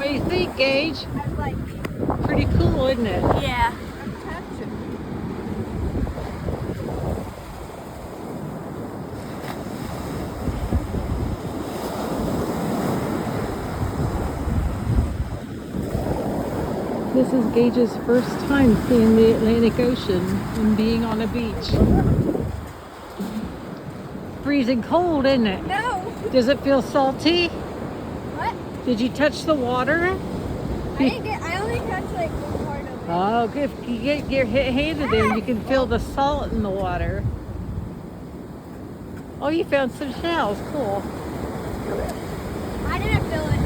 What do you think, Gage? I like it. Pretty cool, isn't it? Yeah. This is Gage's first time seeing the Atlantic Ocean and being on a beach. Freezing cold, isn't it? No. Does it feel salty? What? Did you touch the water? I only touched like one part of it. Oh, if you get your hand in there, you can feel the salt in the water. Oh, you found some shells. Cool. I didn't feel it.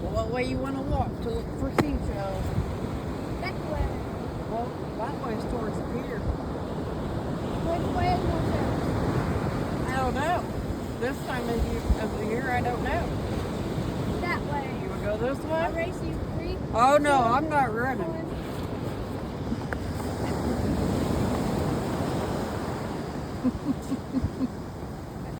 Well, what way you want to walk to look for seashells? That way. Well, that way's towards the pier. Which way is I don't know. This time of the year, I don't know. that way? You want to go this I'll way? race you 3. Oh, no, I'm not running. 1.